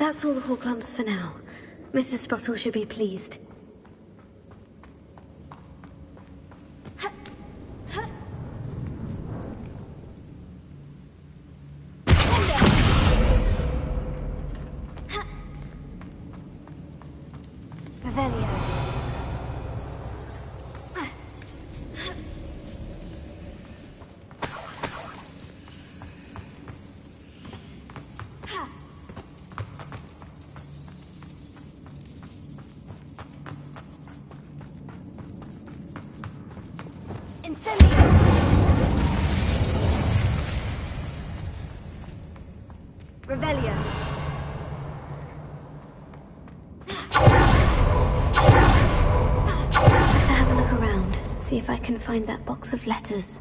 That's all the Horcrux for now. Mrs. Sprottle should be pleased. Revelio. Let's have a look around, see if I can find that box of letters.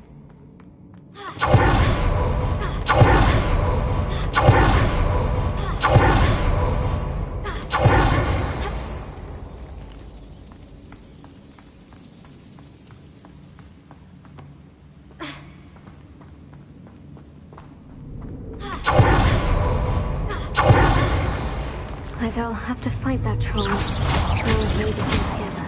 Either I'll have to fight that troll, or avoid it altogether.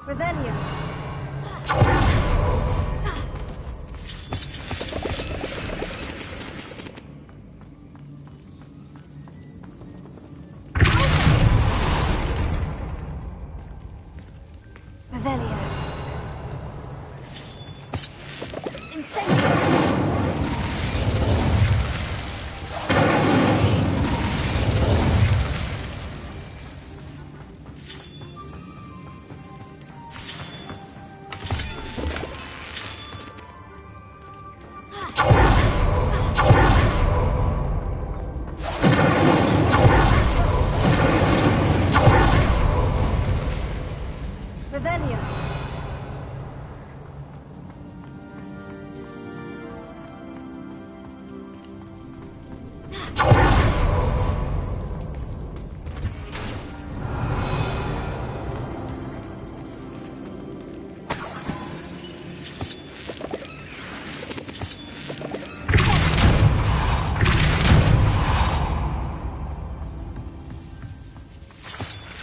Revelio. Revelio. Incendio. Revelio.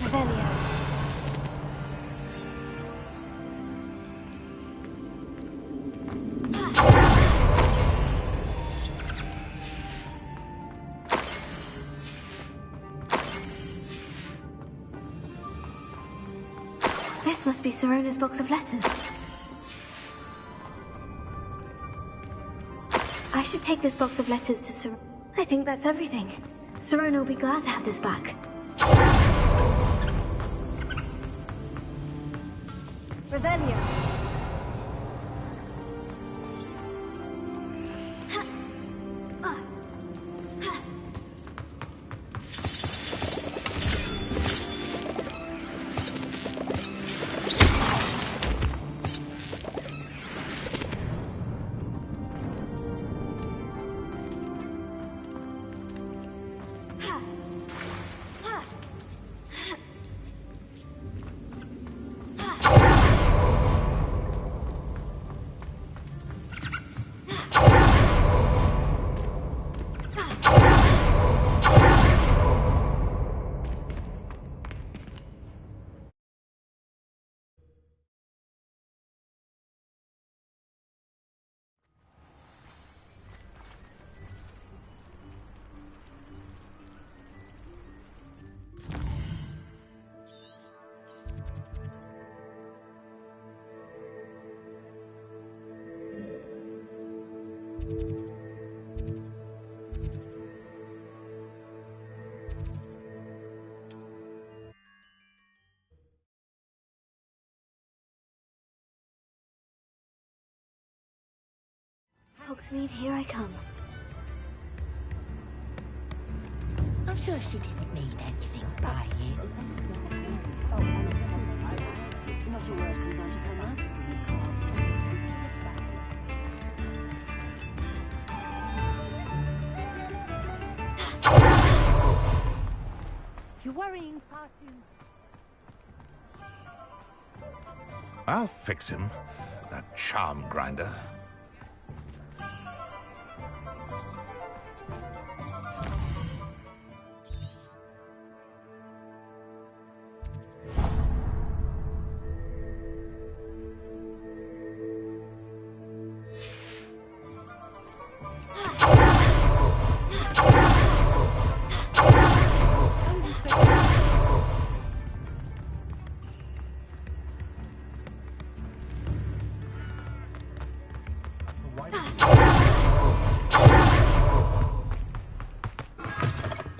Revelio. This must be Sirona's box of letters. I should take this box of letters to Sirona. I think that's everything. Sirona will be glad to have this back. Revelio. Hogsmeade, here I come. I'm sure she didn't mean anything by it. Not a word comes out of her mouth. You're worrying far too. I'll fix him, that charm grinder.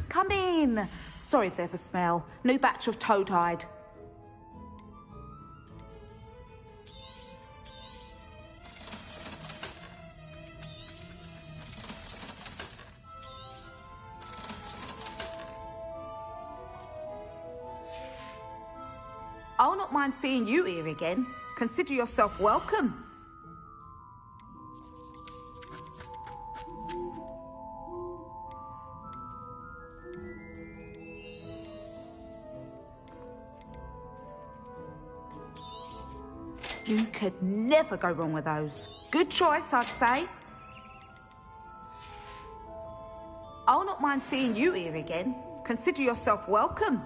Come in. Sorry if there's a smell. New batch of toad-hide. I'll not mind seeing you here again. Consider yourself welcome. You could never go wrong with those. Good choice, I'd say. I'll not mind seeing you here again. Consider yourself welcome.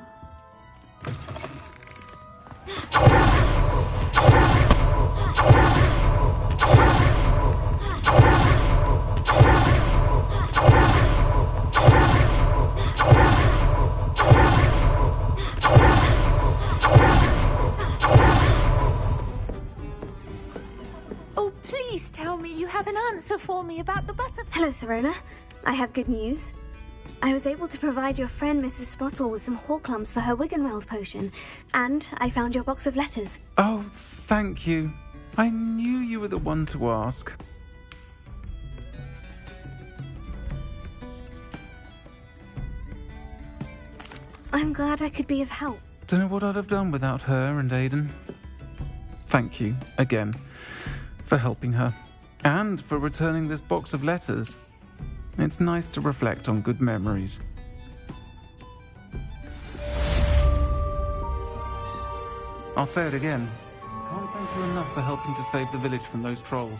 answer for me about the butterfly? Hello, Sirona. I have good news. I was able to provide your friend Mrs. Spottle with some Horklums for her Wiggenweld potion, and I found your box of letters. Oh, thank you. I knew you were the one to ask. I'm glad I could be of help. Don't know what I'd have done without her and Aidan. Thank you, again, for helping her, and for returning this box of letters. It's nice to reflect on good memories. I'll say it again. Can't thank you enough for helping to save the village from those trolls.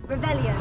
Revelio.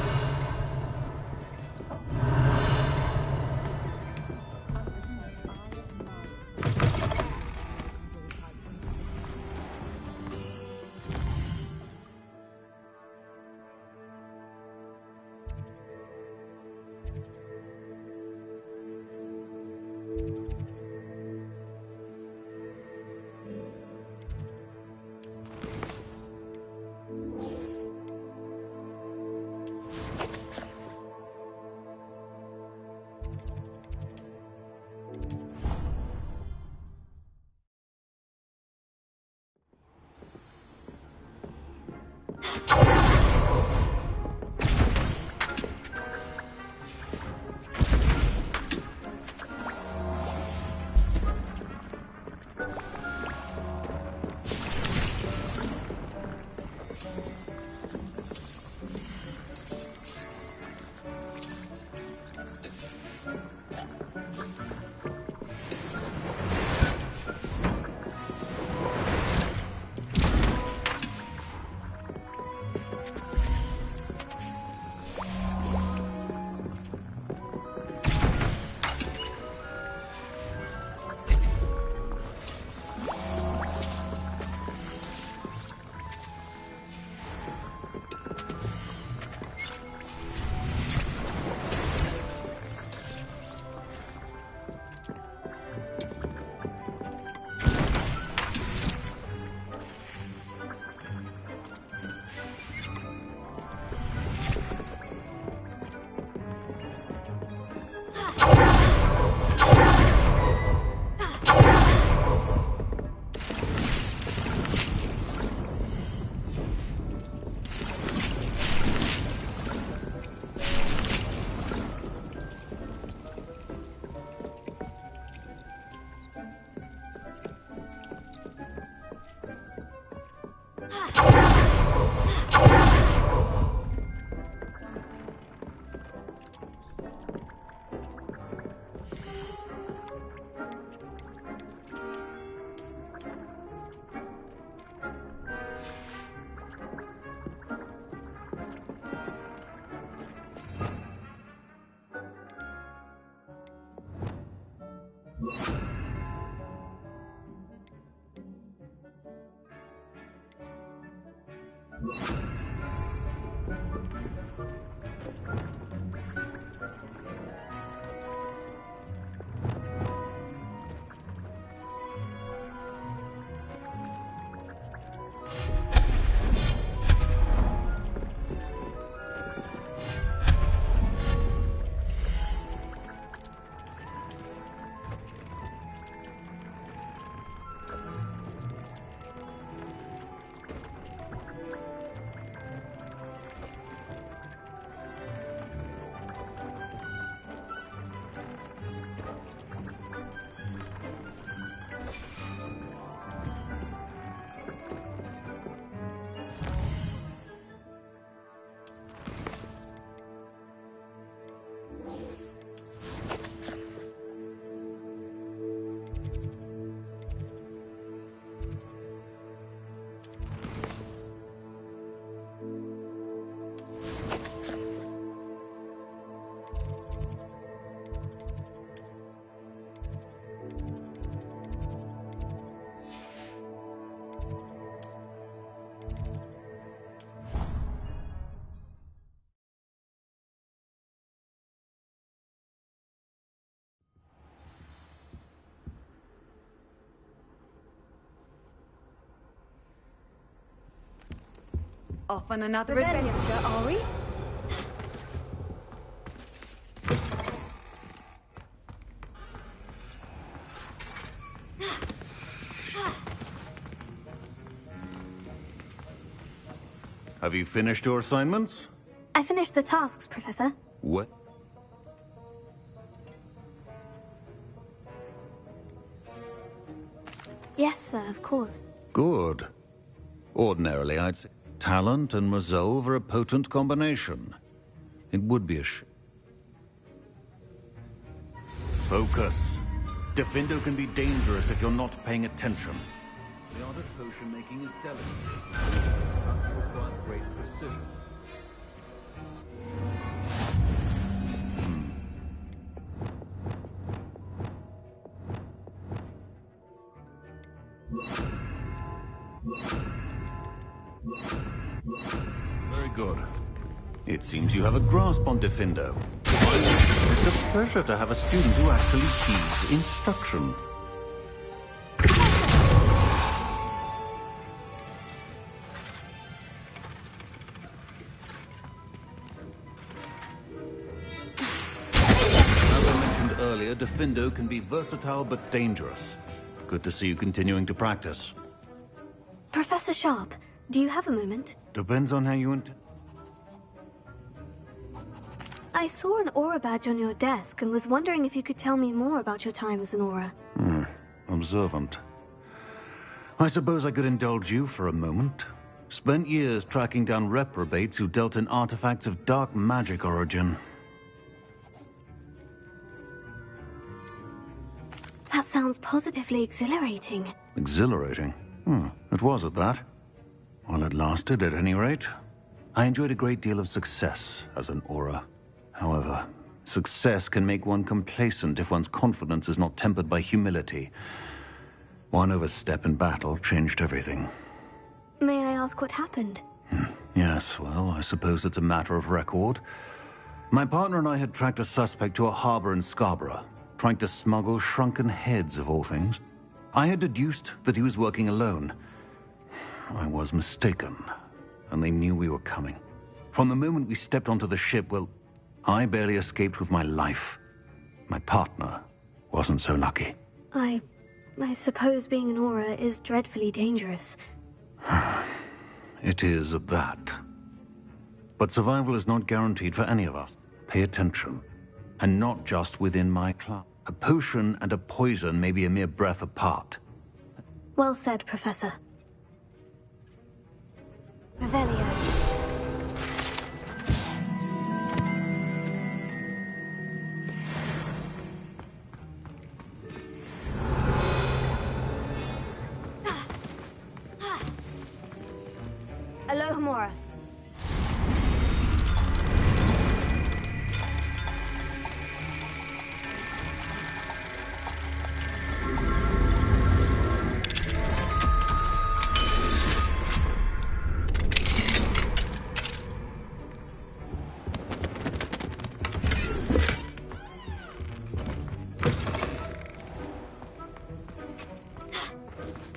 Off on another adventure, are we? Have you finished your assignments? I finished the tasks, Professor. What? Yes, sir, of course. Good. Ordinarily, I'd say talent and resolve are a potent combination. It would be a Focus. Defendo can be dangerous if you're not paying attention. The art of potion making is delicate. It requires great precision. Very good. It seems you have a grasp on Defendo. It's a pleasure to have a student who actually heeds instruction. As I mentioned earlier, Defendo can be versatile but dangerous. Good to see you continuing to practice. Professor Sharp, do you have a moment? Depends on how you I saw an aura badge on your desk and was wondering if you could tell me more about your time as an aura. Observant. I suppose I could indulge you for a moment. Spent years tracking down reprobates who dealt in artifacts of dark magic origin. That sounds positively exhilarating. Exhilarating? It was at that. While it lasted, at any rate. I enjoyed a great deal of success as an aura. However, success can make one complacent if one's confidence is not tempered by humility. One overstep in battle changed everything. May I ask what happened? Yes, well, I suppose it's a matter of record. My partner and I had tracked a suspect to a harbor in Scarborough, trying to smuggle shrunken heads of all things. I had deduced that he was working alone. I was mistaken, and they knew we were coming. From the moment we stepped onto the ship, well, I barely escaped with my life. My partner wasn't so lucky. I suppose being an aura is dreadfully dangerous. It is at that. But survival is not guaranteed for any of us. Pay attention. And not just within my club. A potion and a poison may be a mere breath apart. Well said, Professor. Revelio. Alohomora.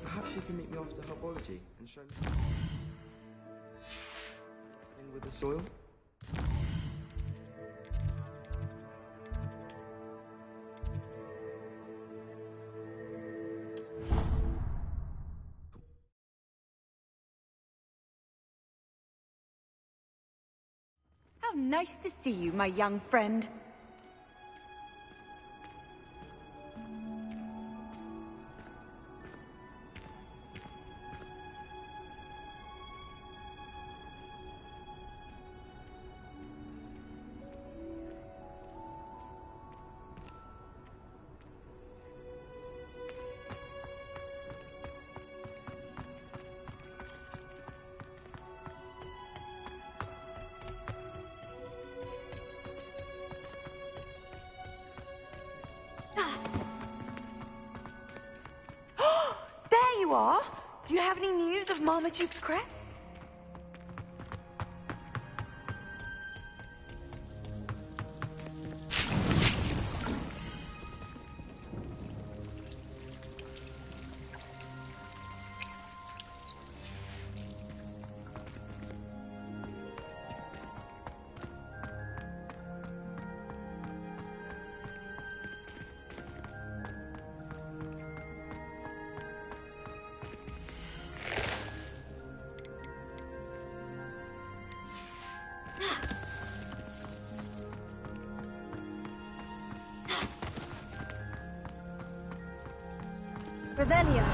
Perhaps you can meet me after herbology and show me in with the soil. How nice to see you, my young friend. There you are! Do you have any news of Marmaduke's crep? Revelio.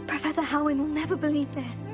Professor Howin will never believe this.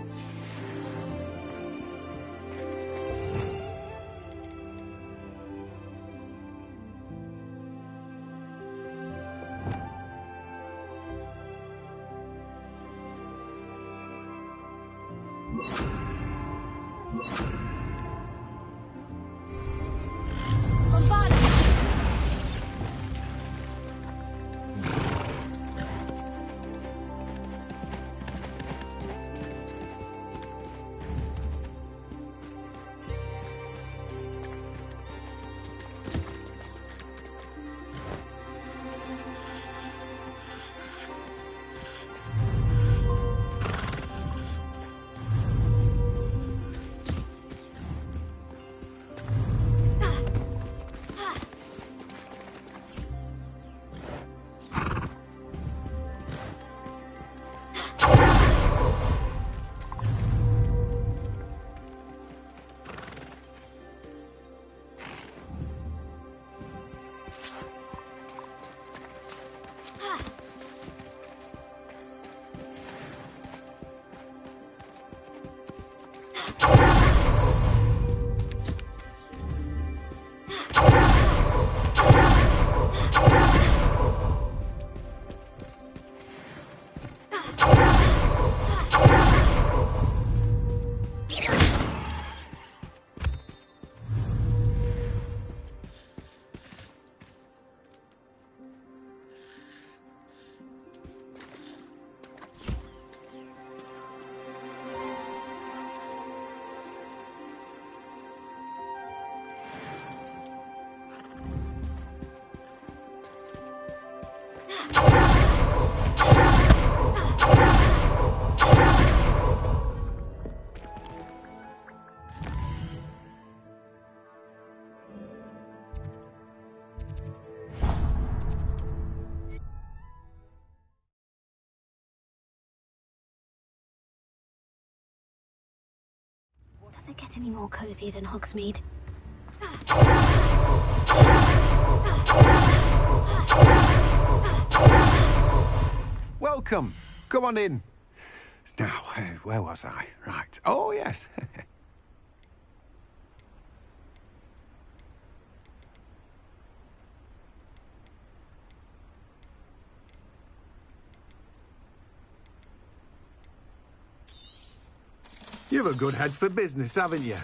it get any more cozy than Hogsmeade? Welcome. Come on in. Now, where was I? Right. Oh, yes. You've a good head for business, haven't you?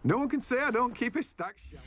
No one can say I don't keep a stack shelf.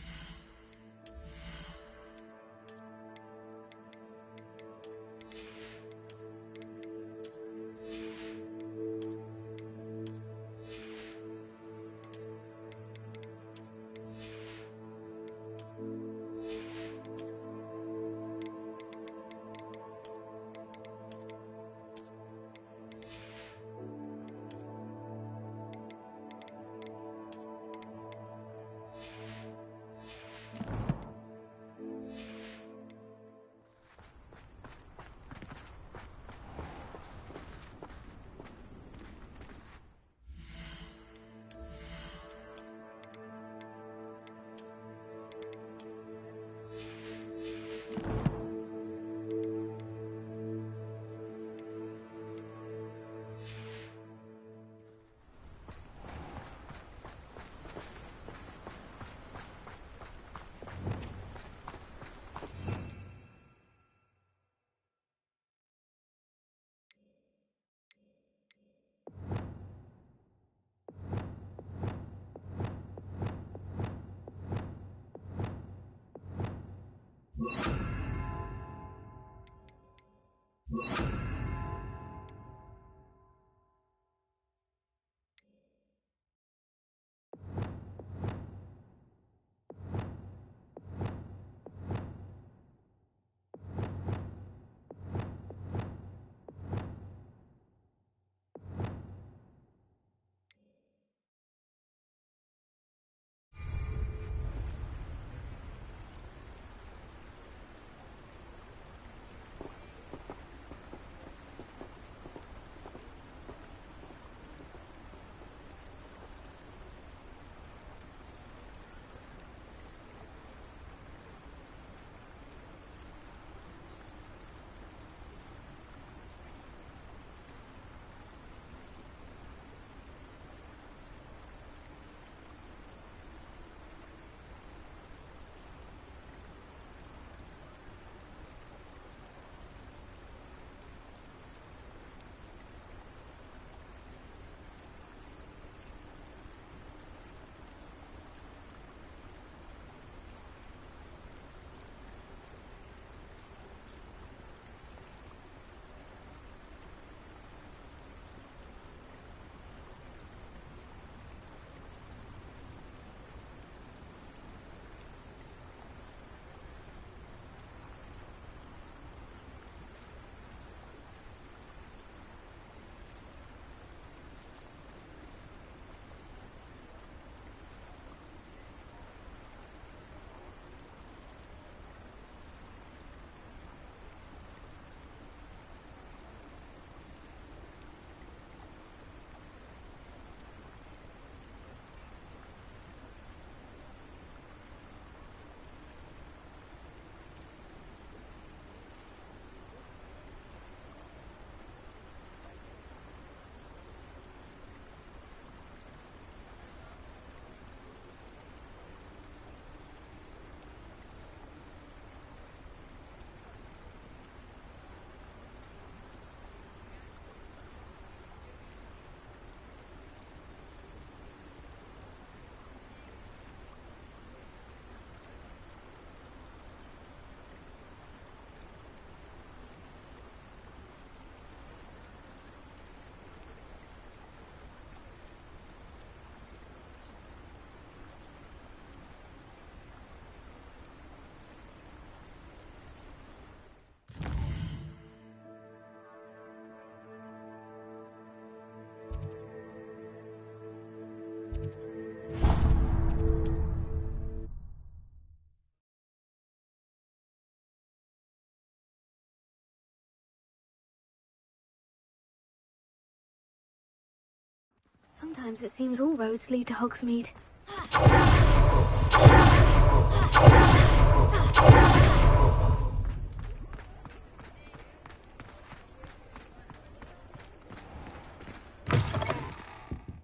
Sometimes it seems all roads lead to Hogsmeade.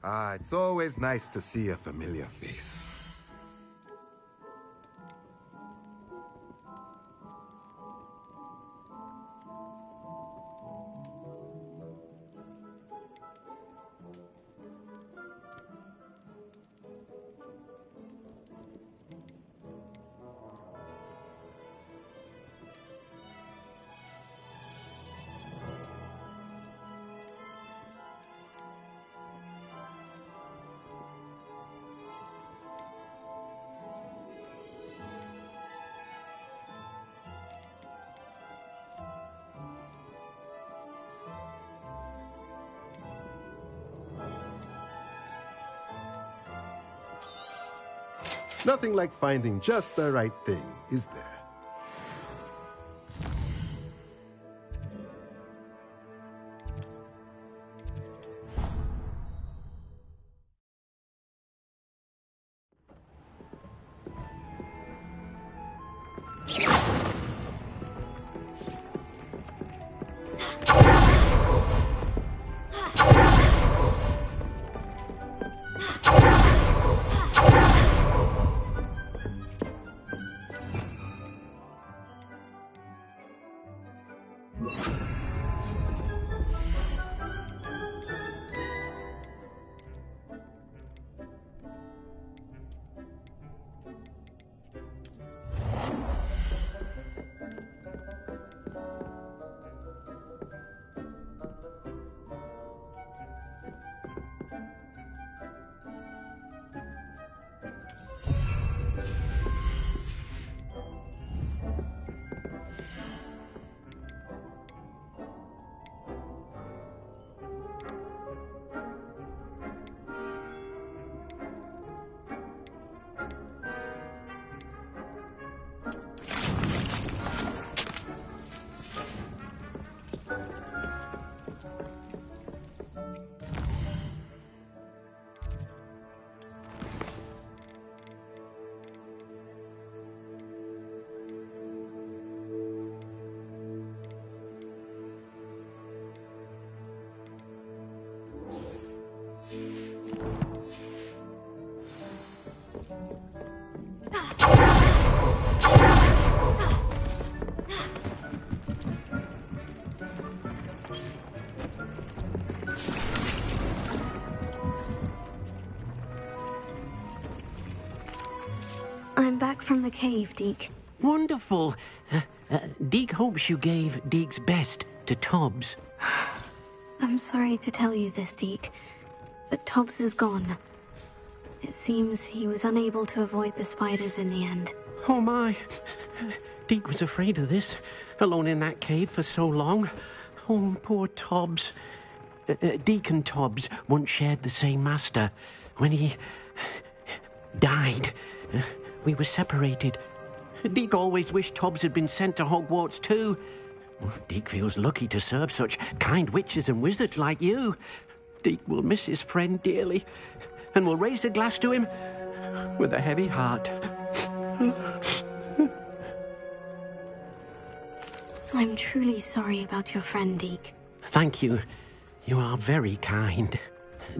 Ah, it's always nice to see a familiar face. Nothing like finding just the right thing, is there? I'm back from the cave, Deke. Wonderful. Deke hopes you gave Deke's best to Tobbs. I'm sorry to tell you this, Deke, but Tobbs is gone. It seems he was unable to avoid the spiders in the end. Oh my. Deke was afraid of this, alone in that cave for so long. Oh, poor Tobbs. Deke and Tobbs once shared the same master. When he died, we were separated. Deke always wished Tobbs had been sent to Hogwarts too. Deke feels lucky to serve such kind witches and wizards like you. Deke will miss his friend dearly, and will raise a glass to him with a heavy heart. I'm truly sorry about your friend, Deke. Thank you. You are very kind.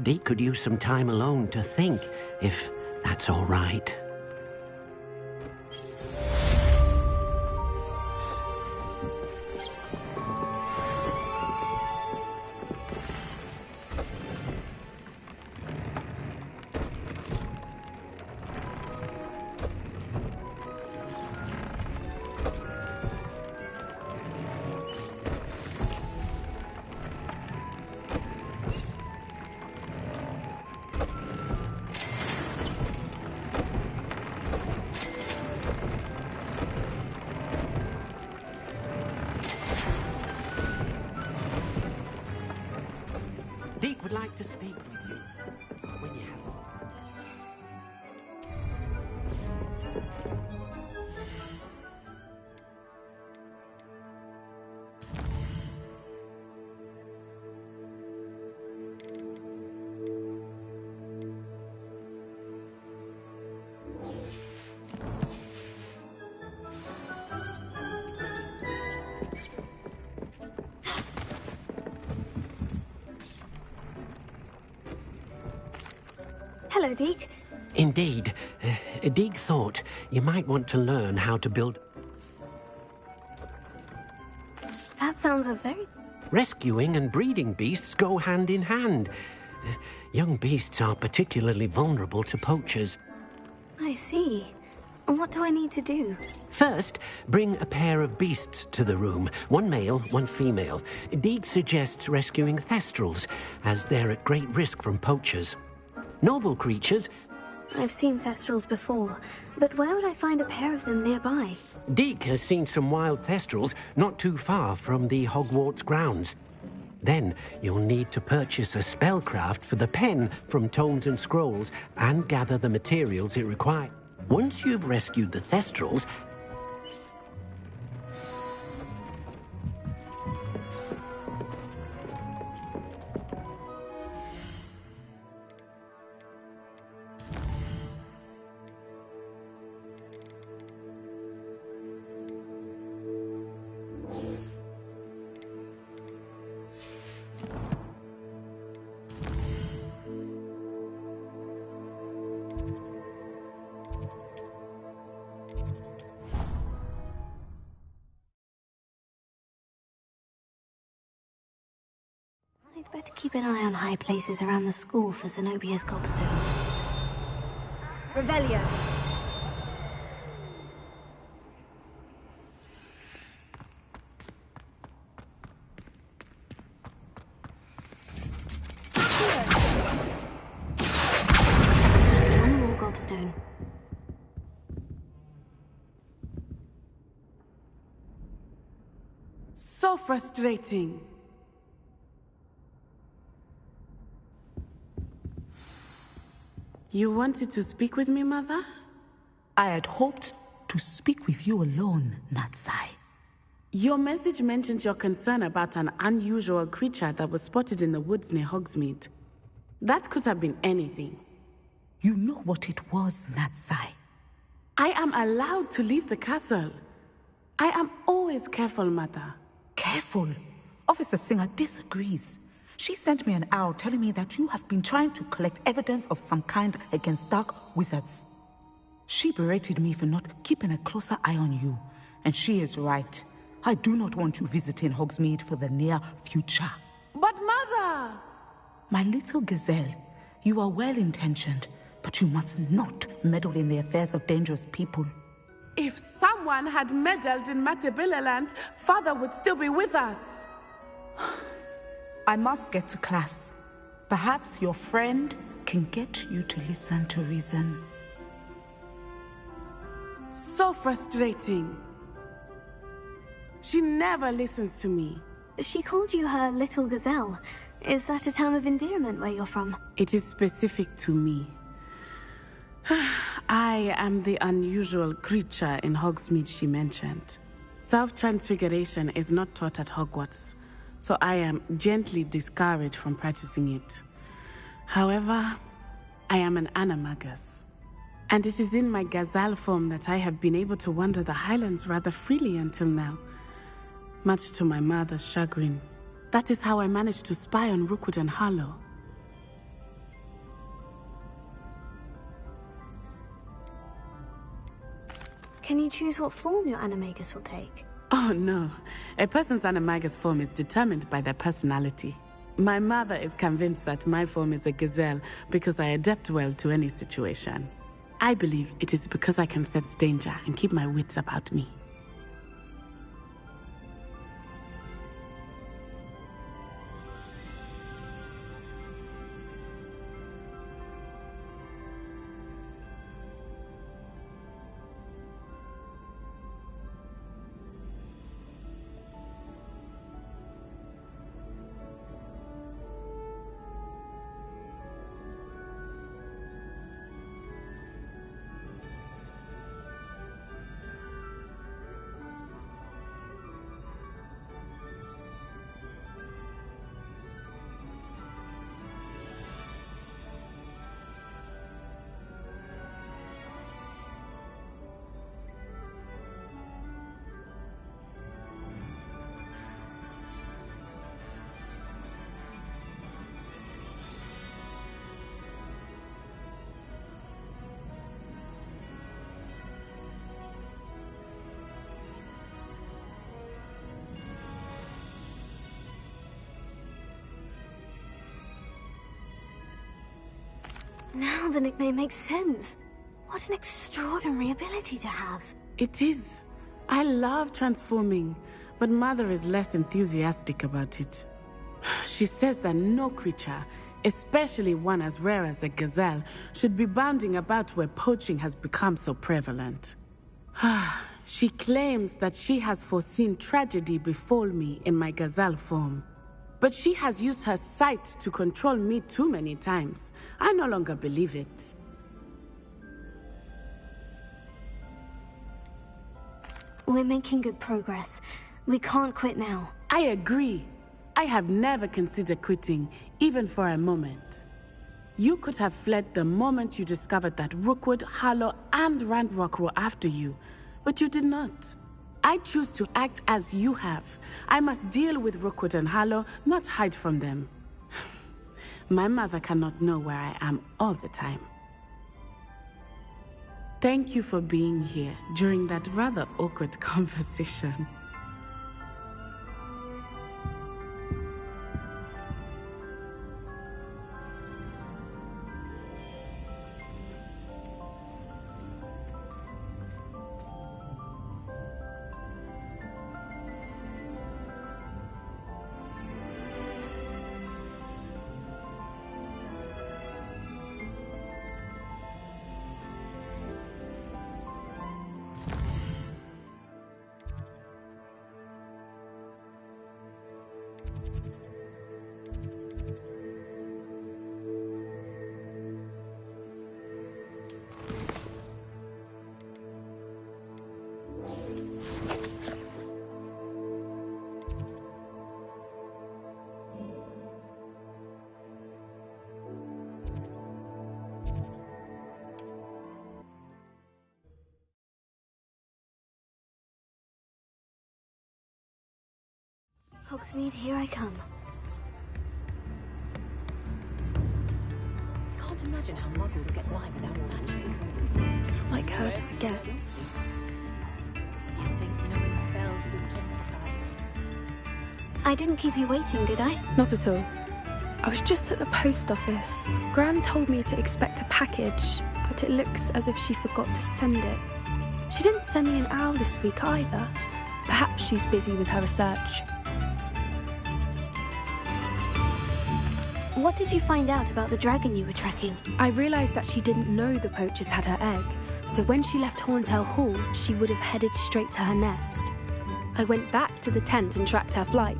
Deke could use some time alone to think, if that's all right. Deke would like to speak with you when you have a moment. Hello, Deke. Indeed. Deek thought you might want to learn how to build... That sounds a very... Rescuing and breeding beasts go hand in hand. Young beasts are particularly vulnerable to poachers. I see. And what do I need to do? First, bring a pair of beasts to the room. One male, one female. Deek suggests rescuing thestrals, as they're at great risk from poachers. Noble creatures... I've seen thestrals before, but where would I find a pair of them nearby? Deek has seen some wild thestrals not too far from the Hogwarts grounds. Then you'll need to purchase a spellcraft for the pen from Tomes and Scrolls and gather the materials it requires. Once you've rescued the thestrals... I'd better keep an eye on high places around the school for Zenobia's gobstones. Revelio. One more gobstone. So frustrating. You wanted to speak with me, Mother? I had hoped to speak with you alone, Natsai. Your message mentioned your concern about an unusual creature that was spotted in the woods near Hogsmeade. That could have been anything. You know what it was, Natsai. I am allowed to leave the castle. I am always careful, Mother. Careful? Officer Singer disagrees. She sent me an arrow telling me that you have been trying to collect evidence of some kind against dark wizards. She berated me for not keeping a closer eye on you, and she is right. I do not want you visiting Hogsmeade for the near future. But Mother! My little gazelle, you are well-intentioned, but you must not meddle in the affairs of dangerous people. If someone had meddled in Matabeleland, Father would still be with us. I must get to class. Perhaps your friend can get you to listen to reason. So frustrating. She never listens to me. She called you her little gazelle. Is that a term of endearment where you're from? It is specific to me. I am the unusual creature in Hogsmeade she mentioned. Self-transfiguration is not taught at Hogwarts, so I am gently discouraged from practicing it. However, I am an animagus, and it is in my gazelle form that I have been able to wander the Highlands rather freely until now, much to my mother's chagrin. That is how I managed to spy on Rookwood and Harlow. Can you choose what form your animagus will take? Oh no, a person's animagus form is determined by their personality. My mother is convinced that my form is a gazelle because I adapt well to any situation. I believe it is because I can sense danger and keep my wits about me. Now the nickname makes sense. What an extraordinary ability to have. It is. I love transforming, but Mother is less enthusiastic about it. She says that no creature, especially one as rare as a gazelle, should be bounding about where poaching has become so prevalent. She claims that she has foreseen tragedy befall me in my gazelle form. But she has used her sight to control me too many times. I no longer believe it. We're making good progress. We can't quit now. I agree. I have never considered quitting, even for a moment. You could have fled the moment you discovered that Rookwood, Harlow, and Randrock were after you, but you did not. I choose to act as you have. I must deal with Rookwood and Harlow, not hide from them. My mother cannot know where I am all the time. Thank you for being here during that rather awkward conversation. Hogsmeade, here I come. Can't imagine how muggles get by without magic. It's not like her to forget. You think knowing spells would simplify? I didn't keep you waiting, did I? Not at all. I was just at the post office. Gran told me to expect a package, but it looks as if she forgot to send it. She didn't send me an owl this week either. Perhaps she's busy with her research. What did you find out about the dragon you were tracking? I realized that she didn't know the poachers had her egg, so when she left Horntail Hall, she would have headed straight to her nest. I went back to the tent and tracked her flight.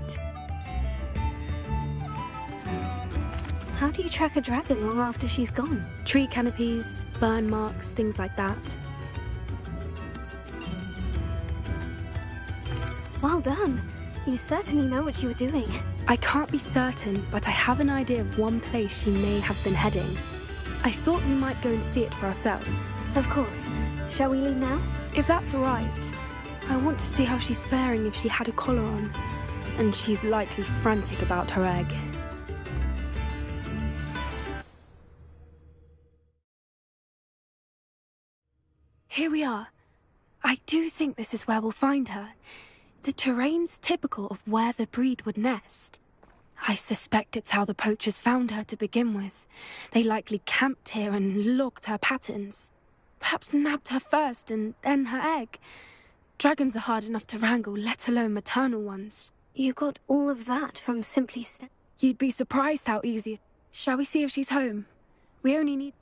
How do you track a dragon long after she's gone? Tree canopies, burn marks, things like that. Well done. You certainly know what you were doing. I can't be certain, but I have an idea of one place she may have been heading. I thought we might go and see it for ourselves. Of course. Shall we leave now? If that's all right. I want to see how she's faring if she had a collar on. And she's likely frantic about her egg. Here we are. I do think this is where we'll find her. The terrain's typical of where the breed would nest. I suspect it's how the poachers found her to begin with. They likely camped here and logged her patterns. Perhaps nabbed her first and then her egg. Dragons are hard enough to wrangle, let alone maternal ones. You got all of that from simply You'd be surprised how easy it... Shall we see if she's home? We only need...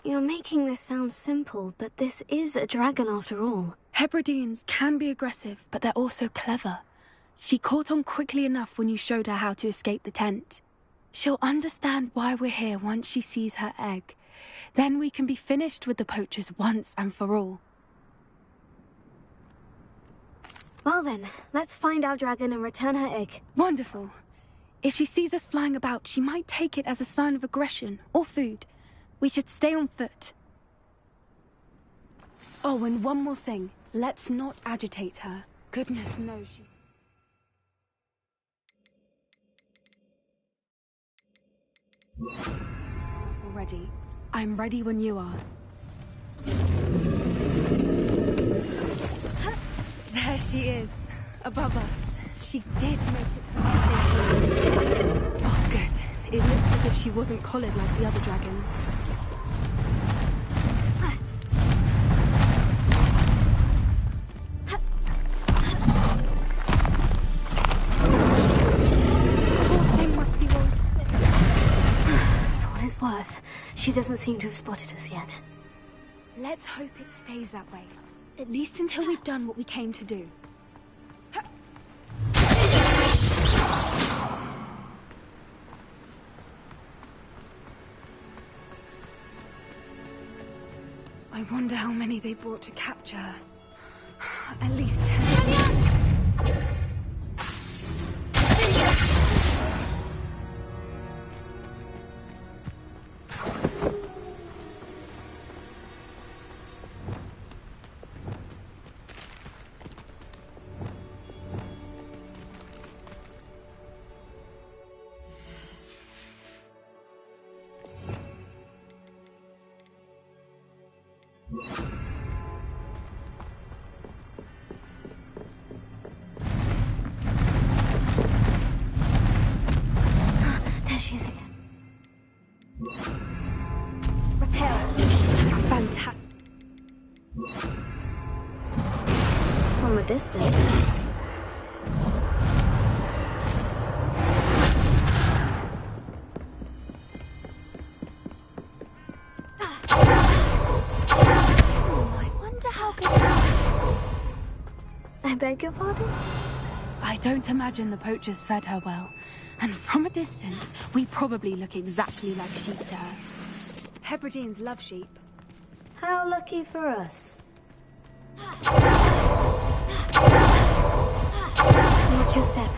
You're making this sound simple, but this is a dragon after all. Hebrideans can be aggressive, but they're also clever. She caught on quickly enough when you showed her how to escape the tent. She'll understand why we're here once she sees her egg. Then we can be finished with the poachers once and for all. Well then, let's find our dragon and return her egg. Wonderful. If she sees us flying about, she might take it as a sign of aggression or food. We should stay on foot. Oh, and one more thing. Let's not agitate her. Goodness knows she's... Ready. I'm ready when you are. There she is, above us. She did make it. Oh, good. It looks as as if she wasn't collared like the other dragons. Poor thing must be wounded. For what it's worth, she doesn't seem to have spotted us yet. Let's hope it stays that way. At least until we've done what we came to do. I wonder how many they brought to capture her. At least 10. There she is again. Repair. Fantastic. From a distance. I wonder how good her is. I beg your pardon? I don't imagine the poachers fed her well. And from a distance, we probably look exactly like sheep to her. Hebrideans love sheep. How lucky for us. Watch your step.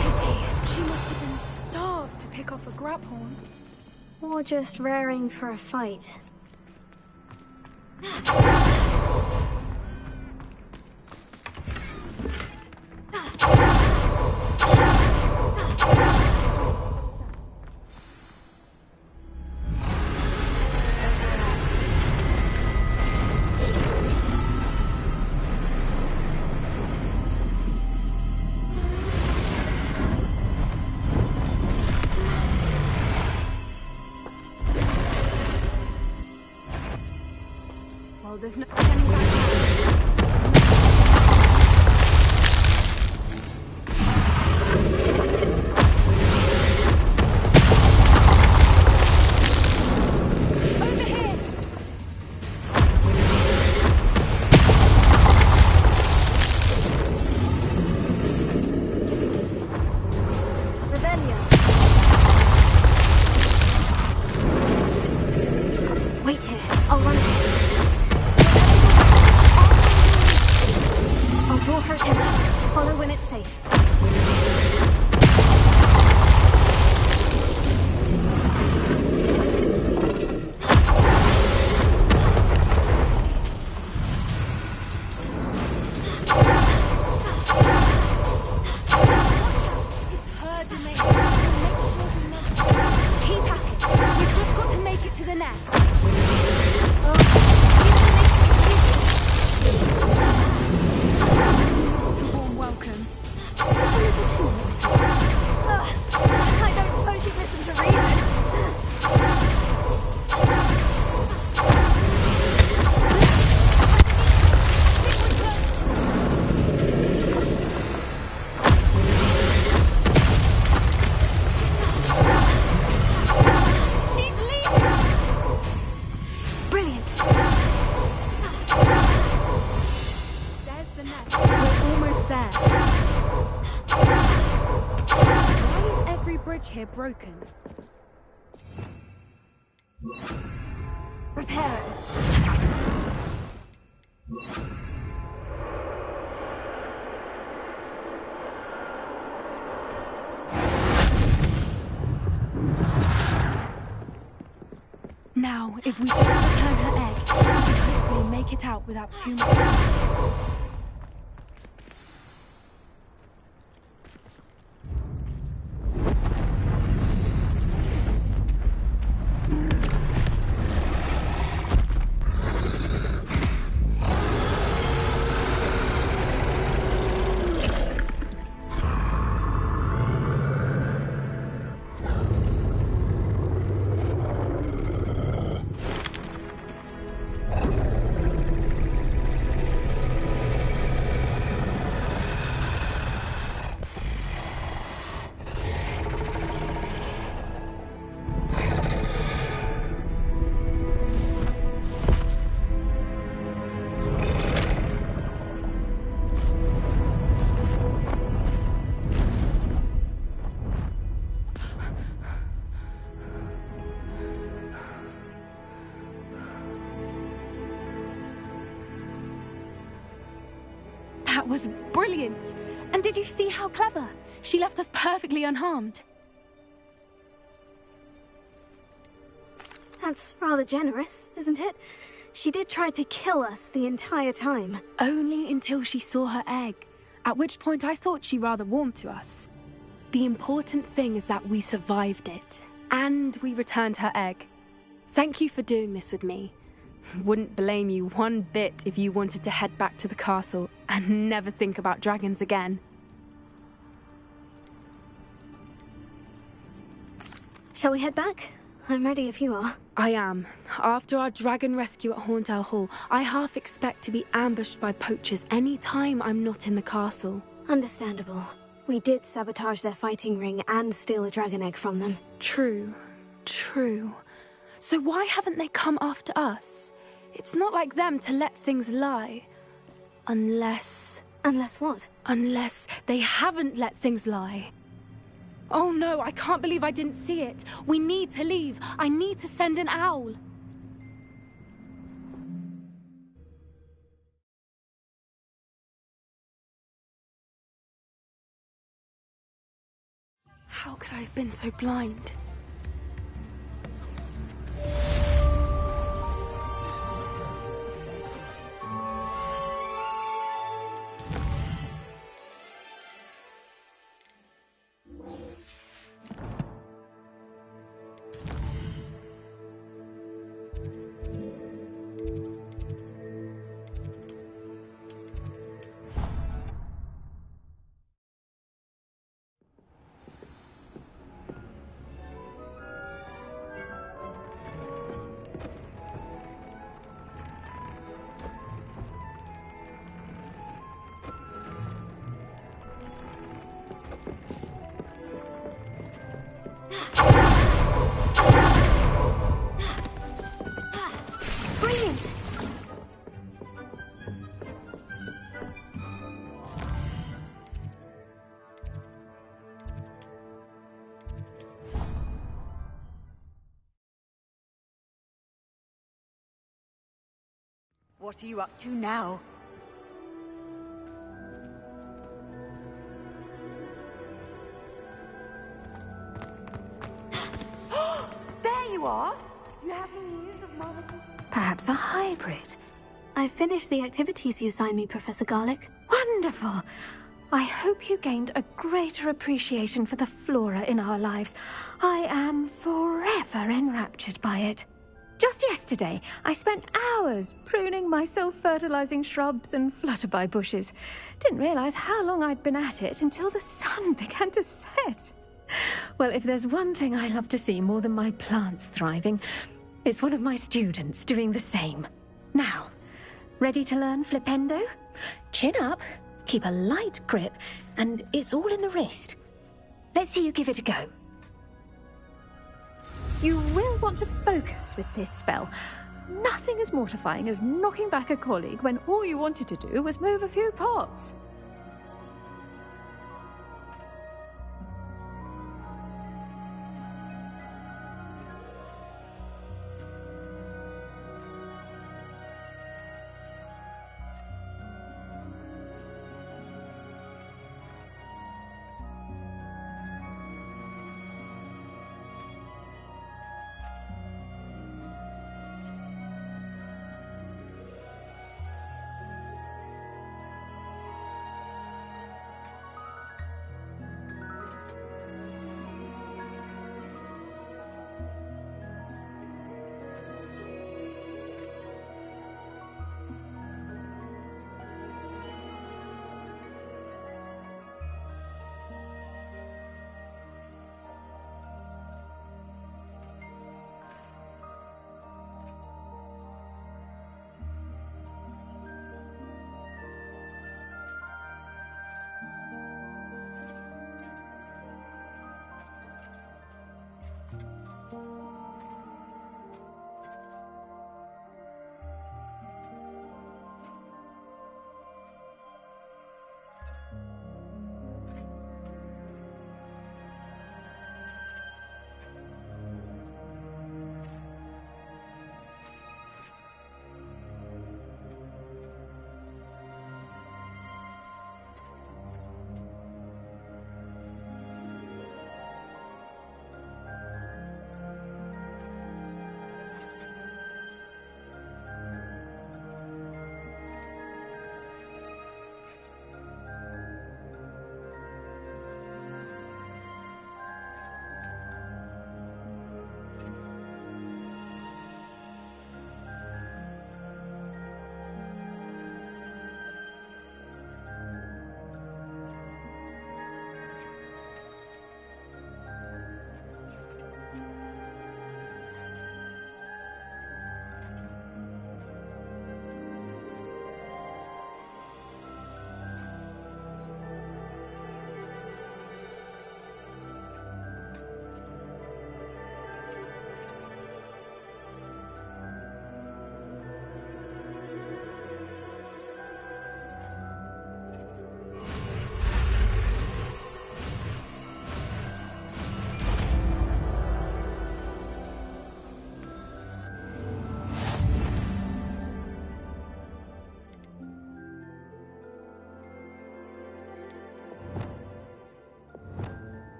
Pity. She must have been starved to pick off a grabhorn. Or just raring for a fight. Well, there's no turning back now. Over here! Rebellion! Wait here. I'll run ahead. I'll draw her attention. Follow when it's safe. It's her domain, so make sure you never... Keep at it. You've just got to make it to the nest. Not a warm welcome. It's a little too late. I don't suppose you'd listen to reason. She's leaving! Brilliant. There's the nest. We're almost there. Why is every bridge here broken? Repair it. Now, if we just return her egg, we can hopefully make it out without too much. That was brilliant. And did you see how clever? She left us perfectly unharmed. That's rather generous, isn't it? She did try to kill us the entire time. Only until she saw her egg, at which point I thought she rather warmed to us. The important thing is that we survived it, and we returned her egg. Thank you for doing this with me. Wouldn't blame you one bit if you wanted to head back to the castle and never think about dragons again. Shall we head back? I'm ready if you are. I am. After our dragon rescue at Horndale Hall, I half expect to be ambushed by poachers any time I'm not in the castle. Understandable. We did sabotage their fighting ring and steal a dragon egg from them. True. So why haven't they come after us? It's not like them to let things lie. Unless... Unless what? Unless they haven't let things lie. Oh no, I can't believe I didn't see it. We need to leave. I need to send an owl. How could I have been so blind? What are you up to now? There you are! You have any news of Mother? Perhaps a hybrid. I finished the activities you assigned me, Professor Garlick. Wonderful! I hope you gained a greater appreciation for the flora in our lives. I am forever enraptured by it. Just yesterday, I spent hours pruning my self-fertilizing shrubs and flutterby bushes. Didn't realize how long I'd been at it until the sun began to set. Well, if there's one thing I love to see more than my plants thriving, it's one of my students doing the same. Now, ready to learn Flipendo? Chin up, keep a light grip, and it's all in the wrist. Let's see you give it a go. You will want to focus with this spell. Nothing as mortifying as knocking back a colleague when all you wanted to do was move a few pots.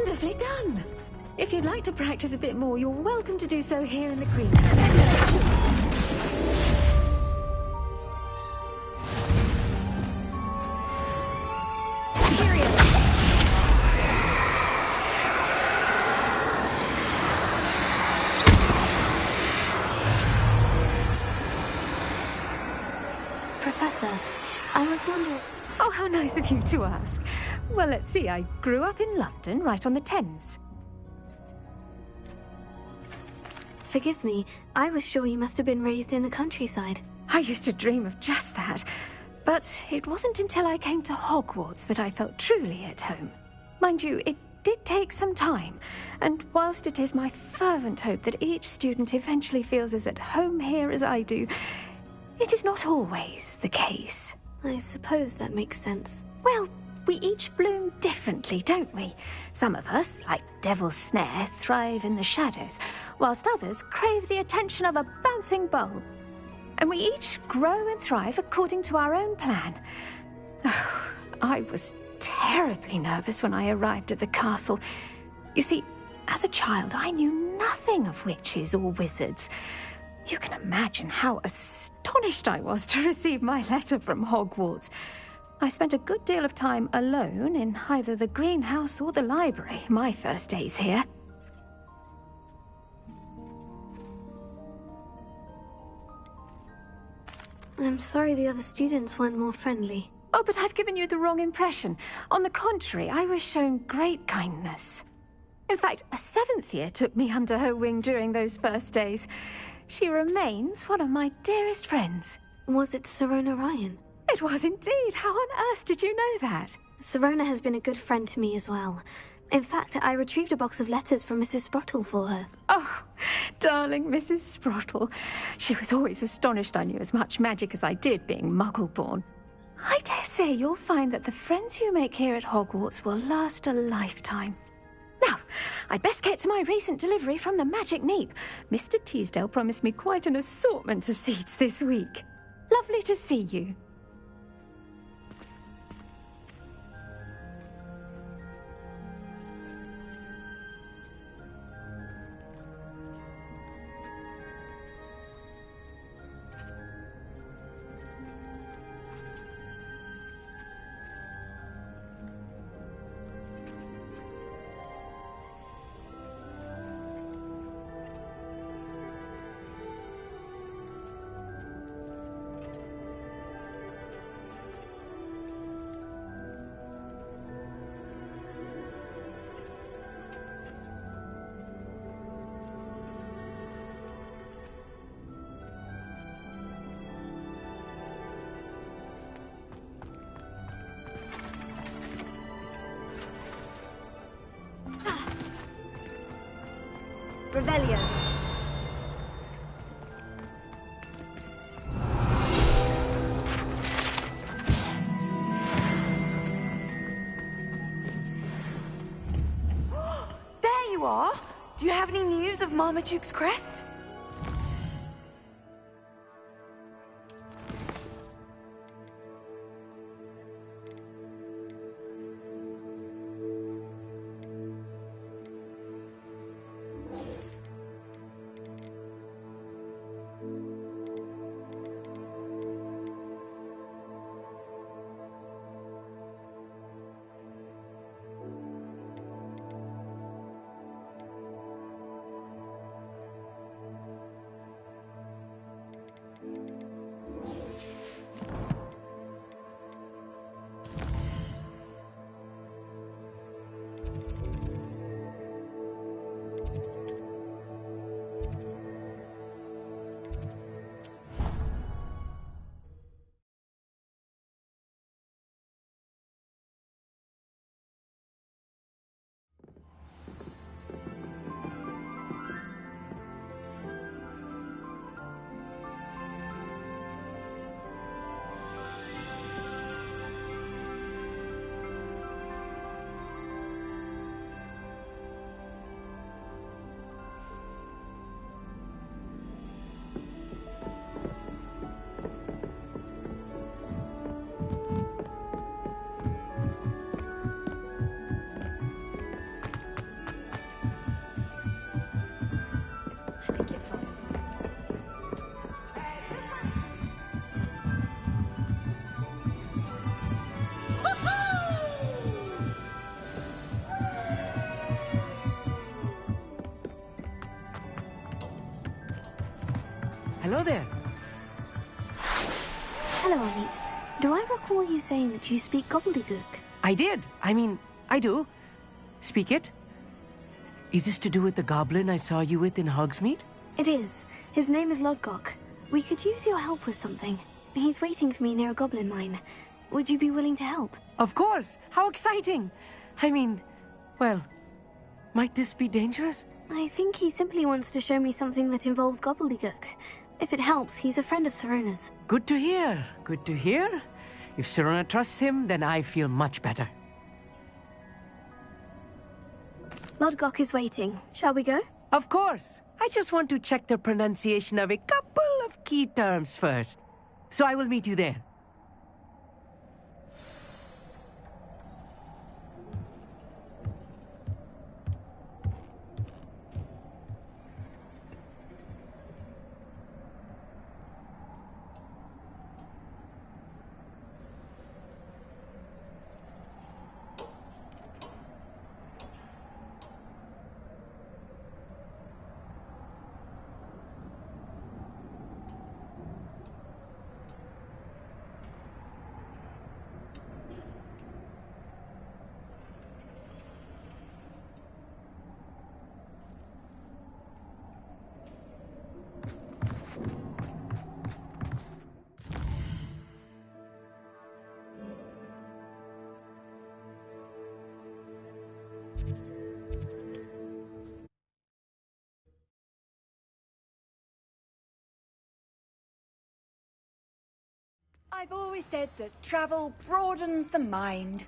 Wonderfully done! If you'd like to practice a bit more, you're welcome to do so here in the greenhouse. Professor, I was wondering... Oh, how nice of you to ask. Well, let's see, I grew up in London, right on the Thames. Forgive me, I was sure you must have been raised in the countryside. I used to dream of just that. But it wasn't until I came to Hogwarts that I felt truly at home. Mind you, it did take some time, and whilst it is my fervent hope that each student eventually feels as at home here as I do, it is not always the case. I suppose that makes sense. Well, we each bloom differently, don't we? Some of us, like Devil's Snare, thrive in the shadows, whilst others crave the attention of a bouncing bulb. And we each grow and thrive according to our own plan. Oh, I was terribly nervous when I arrived at the castle. You see, as a child, I knew nothing of witches or wizards. You can imagine how astonished I was to receive my letter from Hogwarts. I spent a good deal of time alone in either the greenhouse or the library my first days here. I'm sorry the other students weren't more friendly. Oh, but I've given you the wrong impression. On the contrary, I was shown great kindness. In fact, a 7th year took me under her wing during those first days. She remains one of my dearest friends. Was it Sirona Ryan? It was indeed. How on earth did you know that? Sirona has been a good friend to me as well. In fact, I retrieved a box of letters from Mrs. Sprottle for her. Oh, darling Mrs. Sprottle. She was always astonished I knew as much magic as I did, being Muggle-born. I dare say you'll find that the friends you make here at Hogwarts will last a lifetime. Now, I'd best get to my recent delivery from the Magic Neep. Mr. Teasdale promised me quite an assortment of seeds this week. Lovely to see you. Revelio. There you are! Do you have any news of Marmaduke's crest? Hello there. Hello, Amit. Do I recall you saying that you speak gobbledygook? I did. I do. Speak it. Is this to do with the goblin I saw you with in Hogsmeade? It is. His name is Lodgok. We could use your help with something. He's waiting for me near a goblin mine. Would you be willing to help? Of course! How exciting! Well, might this be dangerous? I think he simply wants to show me something that involves gobbledygook. If it helps, he's a friend of Serona's. Good to hear. Good to hear. If Serona trusts him, then I feel much better. Lodgok is waiting. Shall we go? Of course. I just want to check the pronunciation of a couple of key terms first. So I will meet you there. I've always said that travel broadens the mind.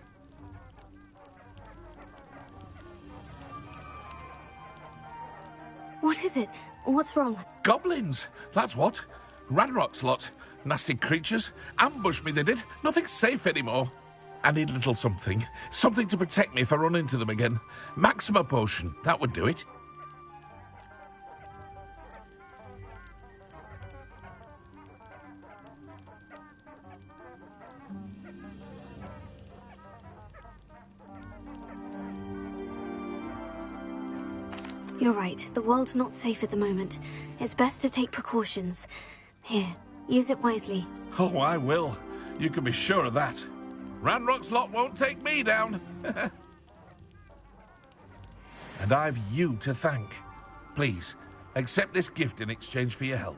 What is it? What's wrong? Goblins! That's what. Ranrock's lot. Nasty creatures. Ambushed me, they did. Nothing's safe anymore. I need a little something. Something to protect me if I run into them again. Maxima potion. That would do it. You're right. The world's not safe at the moment. It's best to take precautions. Here, use it wisely. Oh, I will. You can be sure of that. Ranrock's lot won't take me down. And I've you to thank. Please, accept this gift in exchange for your help.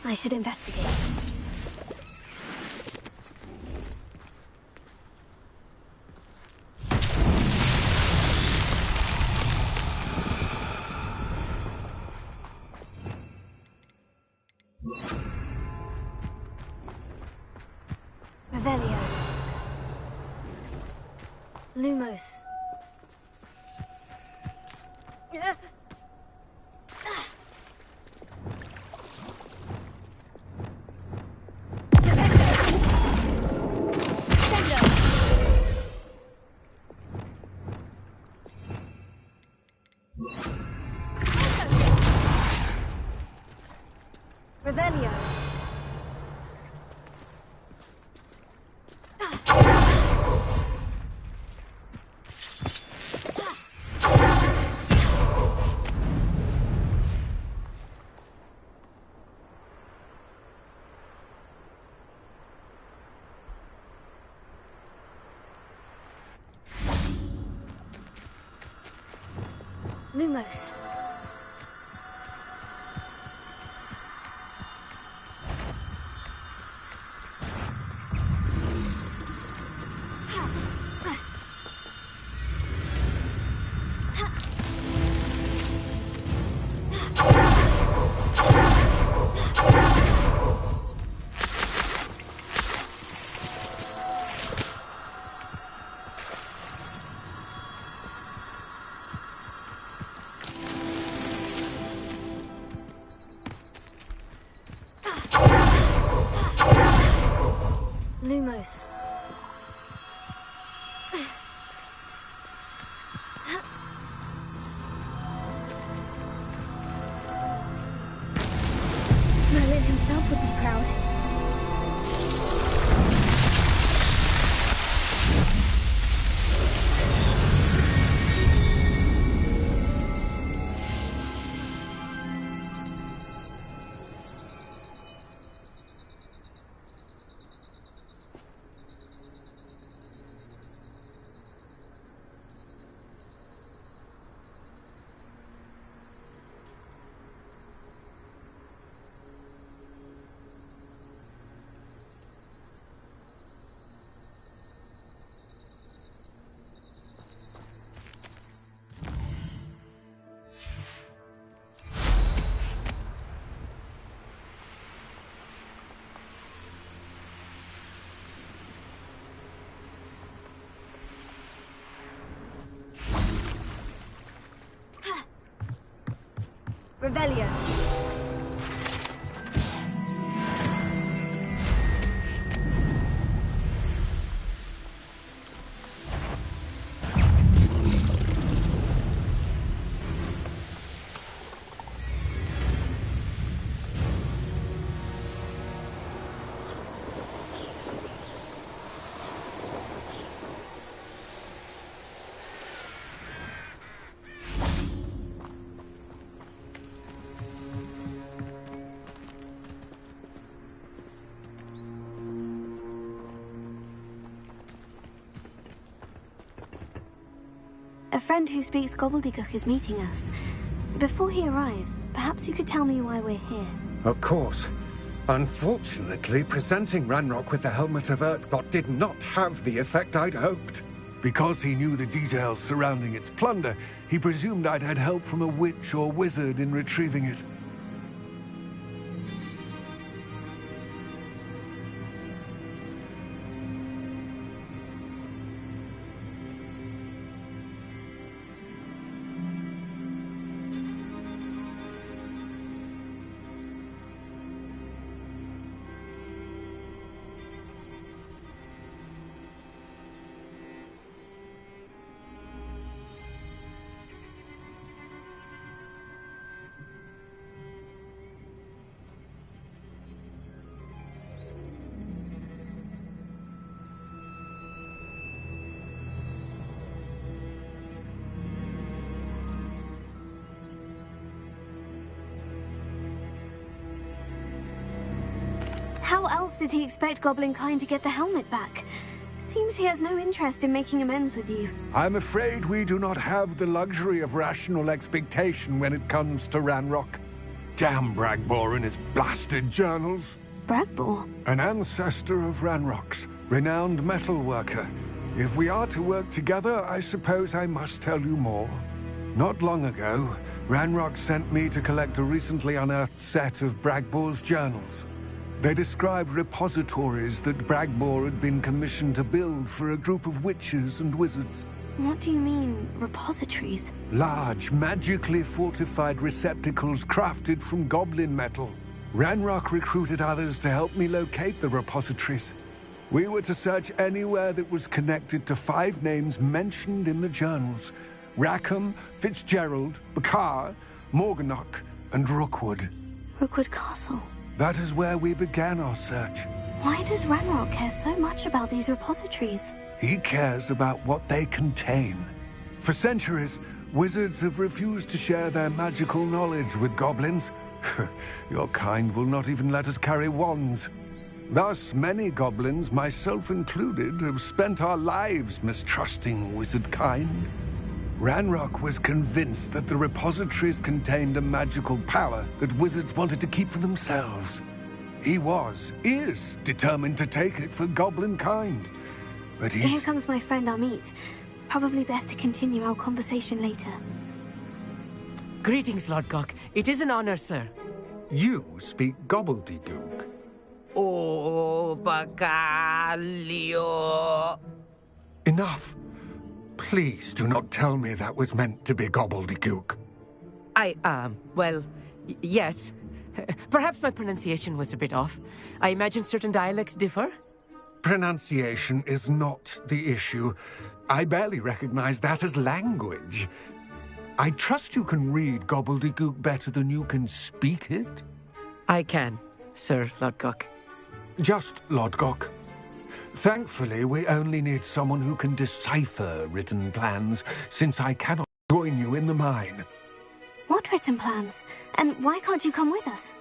I should investigate. Revelio. Lumos. Revelio. Lumos. Lumos. Merlin himself would be proud. Revelio. A friend who speaks gobbledygook is meeting us. Before he arrives, perhaps you could tell me why we're here. Of course. Unfortunately, presenting Ranrock with the Helmet of Urtkot did not have the effect I'd hoped. Because he knew the details surrounding its plunder, he presumed I'd had help from a witch or wizard in retrieving it. How else did he expect Goblinkind to get the helmet back? Seems he has no interest in making amends with you. I'm afraid we do not have the luxury of rational expectation when it comes to Ranrock. Damn Bragbor and his blasted journals. Bragbor? An ancestor of Ranrock's, renowned metal worker. If we are to work together, I suppose I must tell you more. Not long ago, Ranrock sent me to collect a recently unearthed set of Bragbor's journals. They described repositories that Bragbor had been commissioned to build for a group of witches and wizards. What do you mean, repositories? Large, magically fortified receptacles crafted from goblin metal. Ranrock recruited others to help me locate the repositories. We were to search anywhere that was connected to 5 names mentioned in the journals. Rackham, Fitzgerald, Bakar, Morganach, and Rookwood. Rookwood Castle? That is where we began our search. Why does Ranrock care so much about these repositories? He cares about what they contain. For centuries, wizards have refused to share their magical knowledge with goblins. Your kind will not even let us carry wands. Thus, many goblins, myself included, have spent our lives mistrusting wizard kind. Ranrock was convinced that the repositories contained a magical power that wizards wanted to keep for themselves. He is determined to take it for goblin kind. But Here comes my friend Amit. Probably best to continue our conversation later. Greetings, Lord Cock. It is an honor, sir. You speak gobbledygook. Oh, Bacalio. Enough. Please do not tell me that was meant to be gobbledygook. Well, yes. Perhaps my pronunciation was a bit off. I imagine certain dialects differ? Pronunciation is not the issue. I barely recognize that as language. I trust you can read gobbledygook better than you can speak it? I can, Sir Lodgok. Just Lodgok. Thankfully, we only need someone who can decipher written plans, since I cannot join you in the mine. What written plans? And why can't you come with us?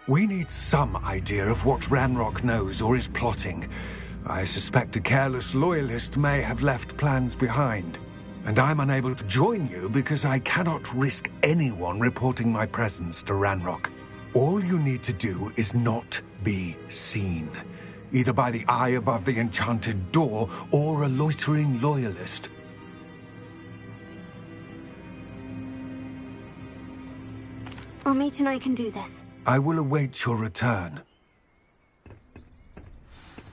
We need some idea of what Ranrock knows or is plotting. I suspect a careless loyalist may have left plans behind. And I'm unable to join you because I cannot risk anyone reporting my presence to Ranrock. All you need to do is not be seen. Either by the eye above the enchanted door, or a loitering loyalist. Amit and I can do this. I will await your return.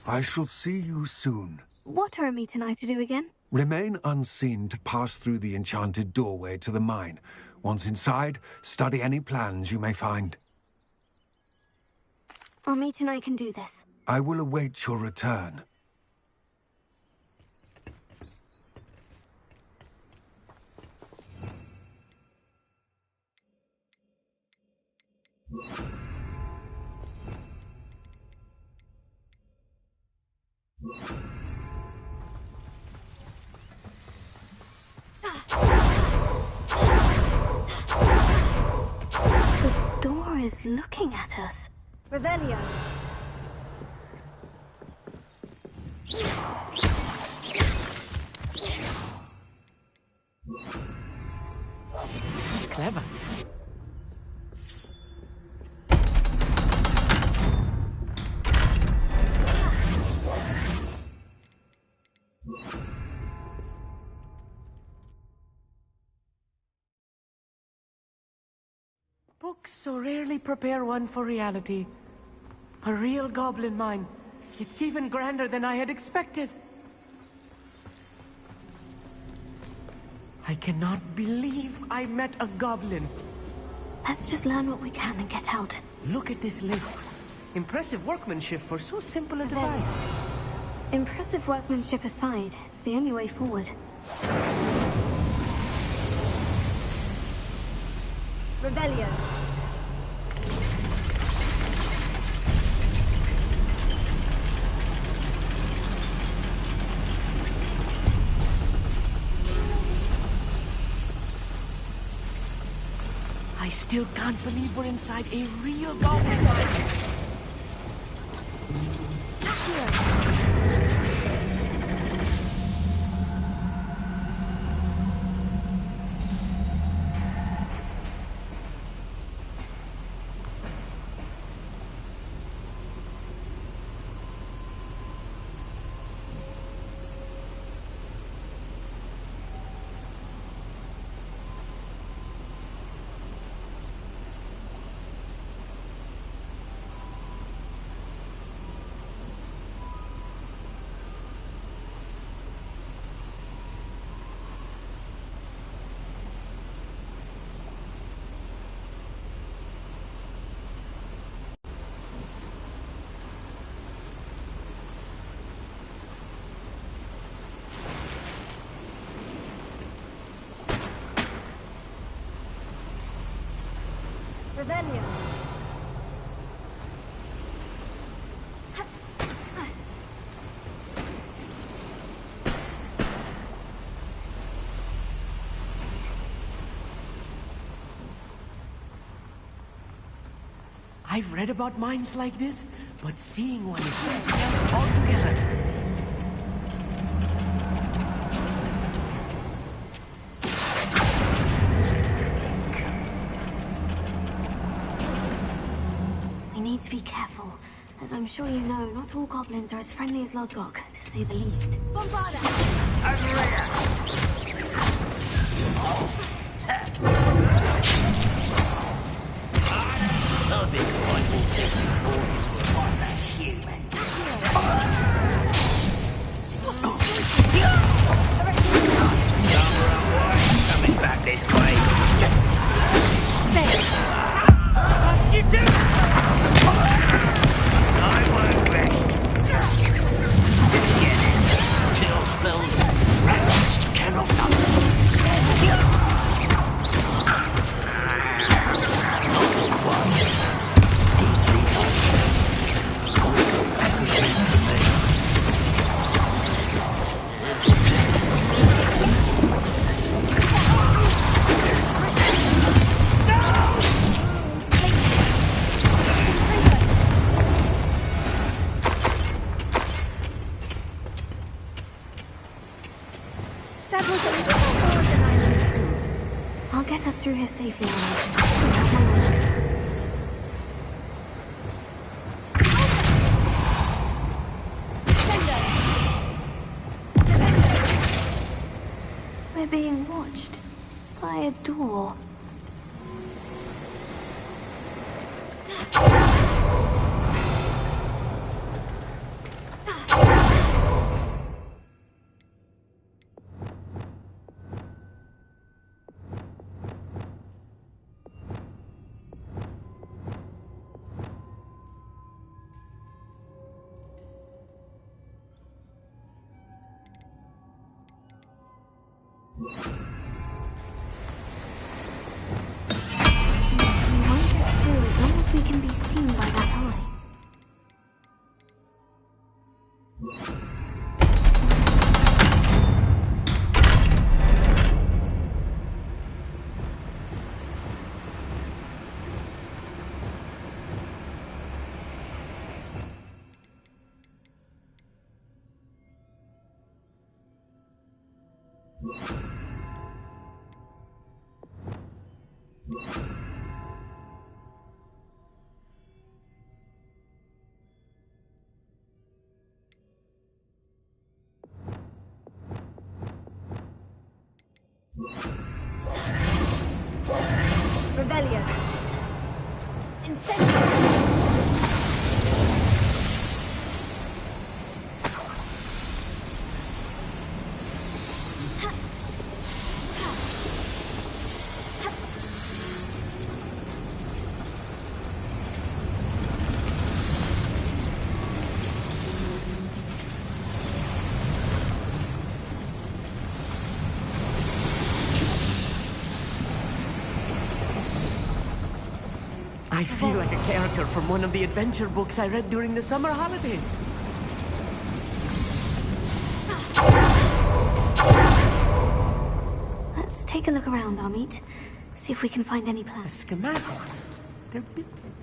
I shall see you soon. What are Amit and I to do again? Remain unseen to pass through the enchanted doorway to the mine. Once inside, study any plans you may find. Amit and I can do this. I will await your return. The door is looking at us. Revelio. Clever. Books so rarely prepare one for reality. A real goblin mine. It's even grander than I had expected. I cannot believe I met a goblin. Let's just learn what we can and get out. Look at this lid. Impressive workmanship for so simple a device. Impressive workmanship aside, it's the only way forward. Revelio. I still can't believe we're inside a real goblin mine. Revelio. I've read about mines like this, but seeing one is something else altogether. We need to be careful. As I'm sure you know, not all goblins are as friendly as Lodgok, to say the least. Bombarda! Oh, this one will take before you was a human. Coming back this way. You do! I won't rest. Let's get this. Little spells. Rats cannot That was a little more than I'm used to. I'll get us through here safely, Alex. You have my word. We're being watched by a door. We won't get through as long as we can be seen by that eye. Revelio. Incendio. I feel like a character from one of the adventure books I read during the summer holidays. Let's take a look around, Amit. See if we can find any plans. A schematic?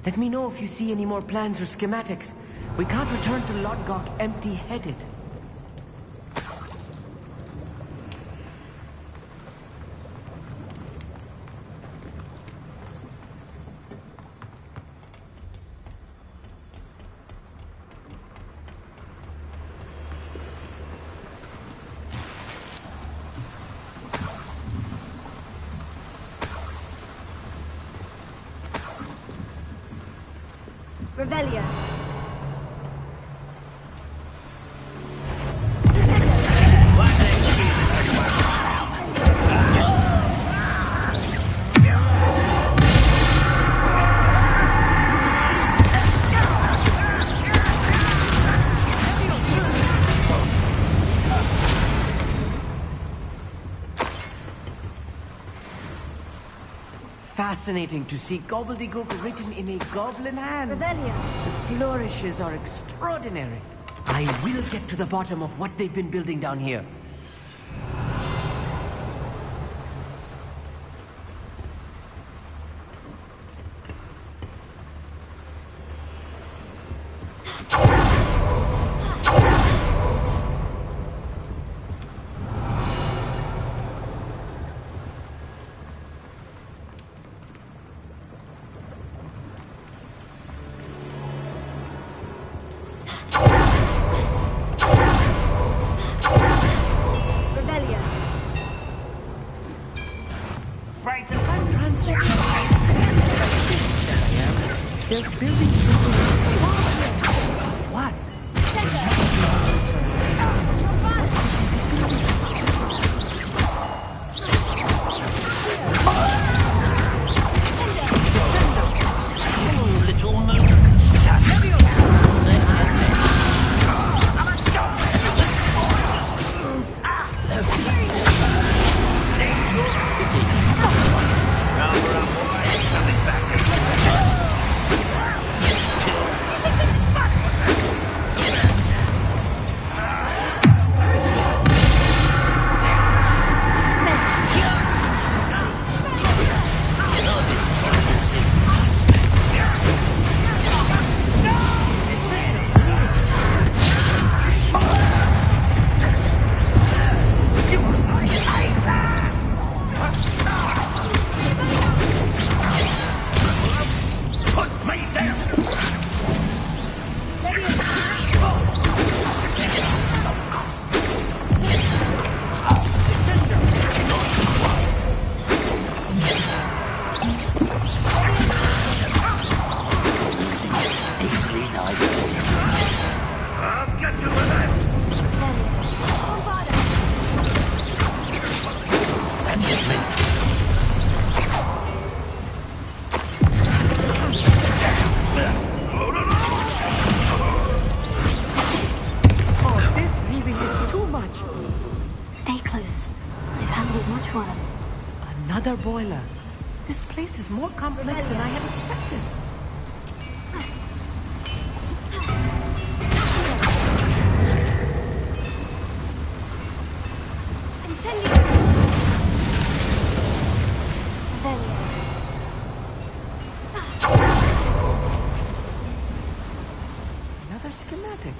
Let me know if you see any more plans or schematics. We can't return to Lodgok empty-headed. Revelio. fascinating to see gobbledygook written in a goblin hand. Revelio. The flourishes are extraordinary. I will get to the bottom of what they've been building down here. There's buildings what? Little moon, son. Another boiler. This place is more complex than I had expected. Another schematic.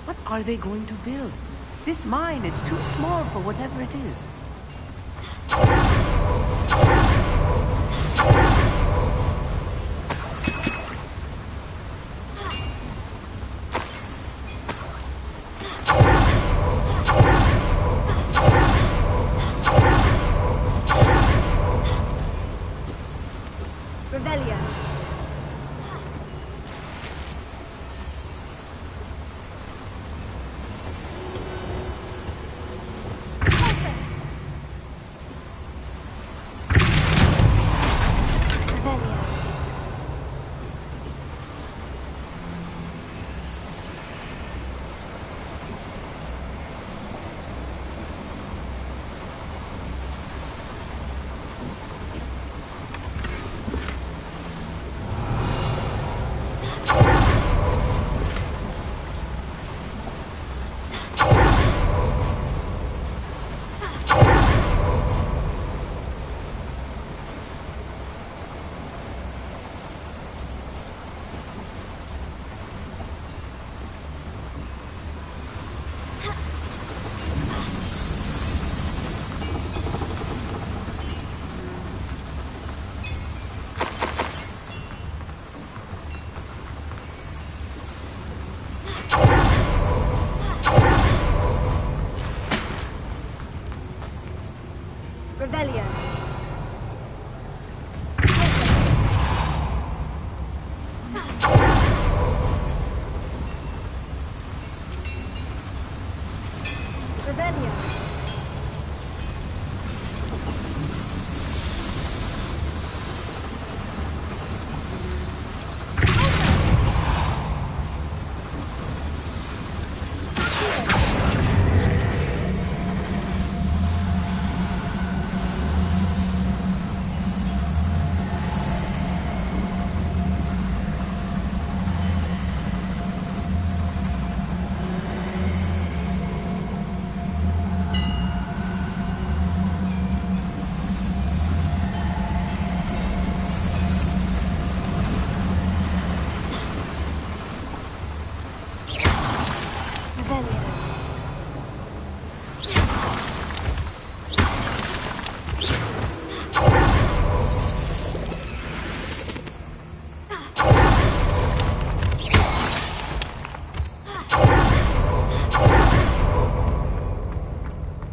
What are they going to build? This mine is too small for whatever it is.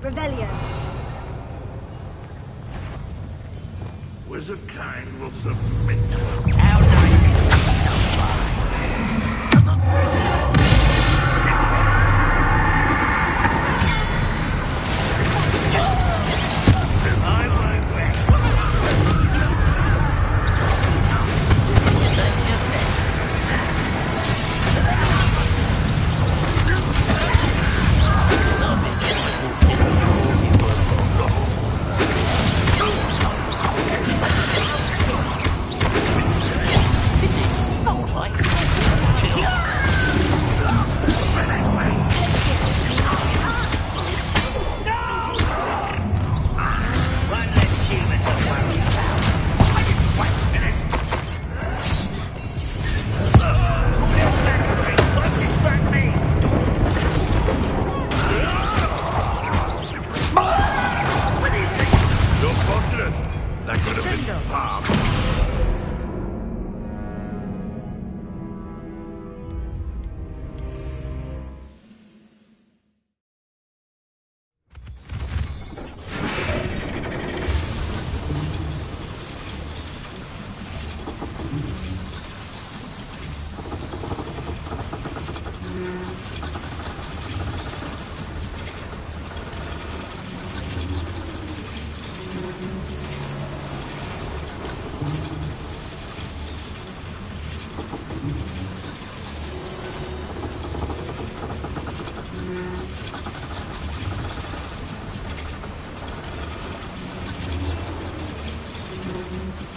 Revelio. Wizard kind will submit to our